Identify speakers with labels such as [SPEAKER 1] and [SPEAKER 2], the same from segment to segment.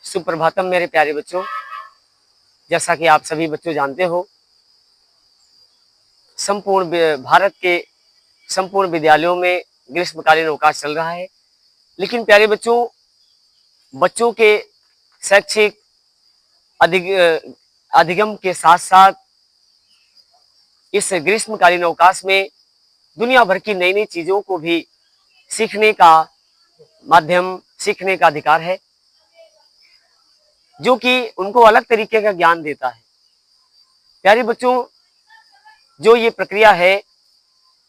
[SPEAKER 1] सुप्रभातम मेरे प्यारे बच्चों। जैसा कि आप सभी बच्चों जानते हो, भारत के संपूर्ण विद्यालयों में ग्रीष्मकालीन अवकाश चल रहा है। लेकिन प्यारे बच्चों, बच्चों के शैक्षिक अधिगम के साथ साथ इस ग्रीष्मकालीन अवकाश में दुनिया भर की नई नई चीजों को भी सीखने का माध्यम, सीखने का अधिकार है, जो कि उनको अलग तरीके का ज्ञान देता है। प्यारे बच्चों, जो ये प्रक्रिया है,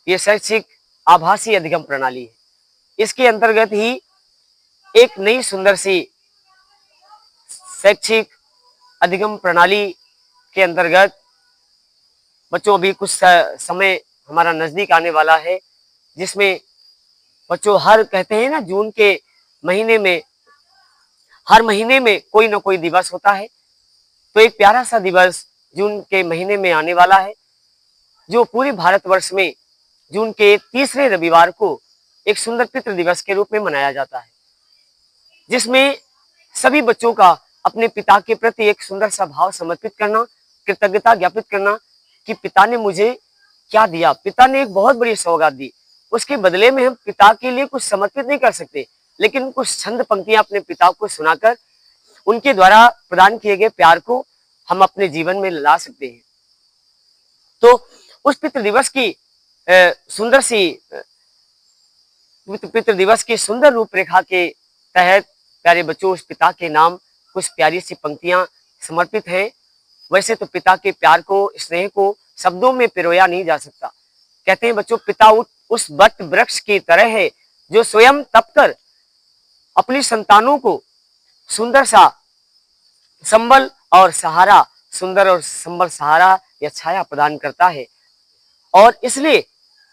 [SPEAKER 1] ये शैक्षिक आभासी अधिगम प्रणाली है। इसके अंतर्गत ही एक नई सुंदर सी शैक्षिक अधिगम प्रणाली के अंतर्गत बच्चों अभी कुछ समय हमारा नजदीक आने वाला है, जिसमें बच्चों कहते हैं ना, जून के महीने में हर महीने में कोई ना कोई दिवस होता है। तो एक प्यारा सा दिवस जून के महीने में आने वाला है, जो पूरे भारतवर्ष में जून के तीसरे रविवार को एक सुंदर पितृ दिवस के रूप में मनाया जाता है, जिसमें सभी बच्चों का अपने पिता के प्रति एक सुंदर सा भाव समर्पित करना, कृतज्ञता ज्ञापित करना कि पिता ने मुझे क्या दिया। पिता ने एक बहुत बड़ी सौगात दी, उसके बदले में हम पिता के लिए कुछ समर्पित नहीं कर सकते, लेकिन कुछ छंद पंक्तियां अपने पिता को सुनाकर उनके द्वारा प्रदान किए गए प्यार को हम अपने जीवन में ला सकते हैं। तो उस पितृ दिवस की सुंदर सी पितृ दिवस की सुंदर रूपरेखा के तहत प्यारे बच्चों, उस पिता के नाम कुछ प्यारी सी पंक्तियां समर्पित हैं। वैसे तो पिता के प्यार को, स्नेह को शब्दों में पिरोया नहीं जा सकता। कहते हैं बच्चों, पिता उस वट वृक्ष की तरह है जो स्वयं तपकर अपनी संतानों को सुंदर सा संबल और सहारा, सुंदर और संबल, सहारा या छाया प्रदान करता है। और इसलिए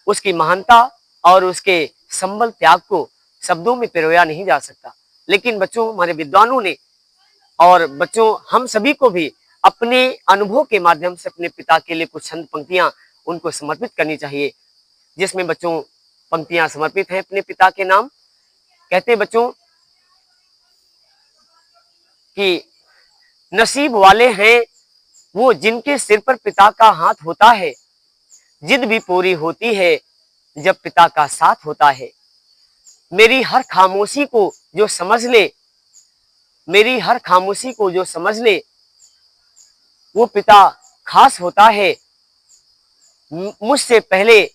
[SPEAKER 1] उसकी महानता और उसके संबल त्याग को शब्दों में पिरोया नहीं जा सकता। लेकिन बच्चों, हमारे विद्वानों ने और बच्चों हम सभी को भी अपने अनुभव के माध्यम से अपने पिता के लिए कुछ छंद पंक्तियां उनको समर्पित करनी चाहिए, जिसमें बच्चों पंक्तियां समर्पित हैं अपने पिता के नाम। कहते हैं बच्चों कि नसीब वाले हैं वो जिनके सिर पर पिता का हाथ होता है, जिद भी पूरी होती है जब पिता का साथ होता है। मेरी हर खामोशी को जो समझ ले, मेरी हर खामोशी को जो समझ ले, वो पिता खास होता है। मुझसे पहले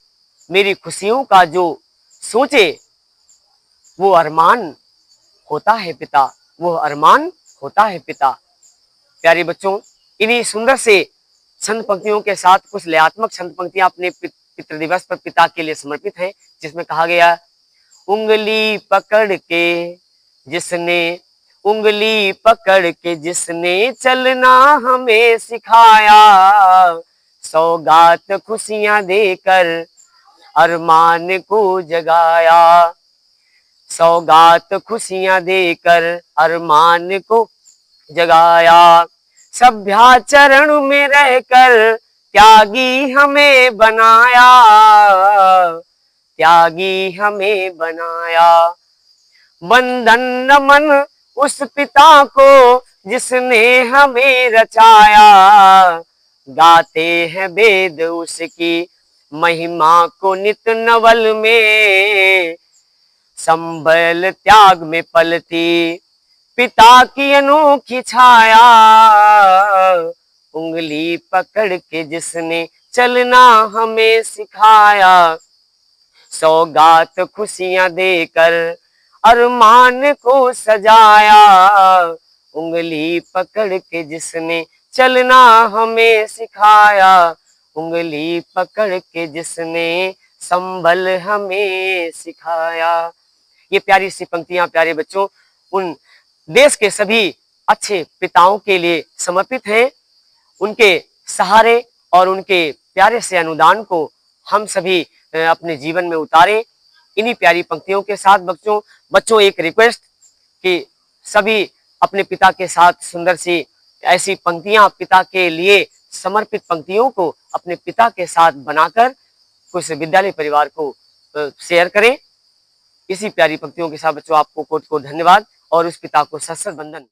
[SPEAKER 1] मेरी खुशियों का जो सोचे, वो अरमान होता है पिता, वो अरमान होता है पिता। प्यारे बच्चों, इन्हीं सुंदर से छंद पंक्तियों के साथ कुछ लयात्मक छंद पंक्तियां अपने पितृ दिवस पर पिता के लिए समर्पित हैं, जिसमें कहा गया, उंगली पकड़ के जिसने, उंगली पकड़ के जिसने चलना हमें सिखाया, सौगात खुशियां देकर अरमान को जगाया, सौगात खुशियां देकर अरमान को जगाया, सभ्याचरण में रहकर त्यागी हमें बनाया, त्यागी हमें बनाया। बंधन नमन उस पिता को जिसने हमें रचाया, गाते हैं वेद उसकी महिमा को नित नवल में, संबल त्याग में पलती पिता की अनोखी छाया, उंगली पकड़ के जिसने चलना हमें सिखाया, सौगात खुशियां देकर अरमान को सजाया, उंगली पकड़ के जिसने चलना हमें सिखाया, उंगली पकड़ के जिसने संभल हमें सिखाया। ये प्यारी सी पंक्तियां प्यारे बच्चों उन देश के सभी अच्छे पिताओं के लिए समर्पित हैं। उनके सहारे और उनके प्यारे से अनुदान को हम सभी अपने जीवन में उतारें। इन्हीं प्यारी पंक्तियों के साथ बच्चों एक रिक्वेस्ट कि सभी अपने पिता के साथ सुंदर सी ऐसी पंक्तियां, पिता के लिए समर्पित पंक्तियों को अपने पिता के साथ बनाकर कुछ विद्यालय परिवार को शेयर करें। इसी प्यारी पंक्तियों के साथ बच्चों आपको कोट कोट धन्यवाद और उस पिता को सत सत वंदन।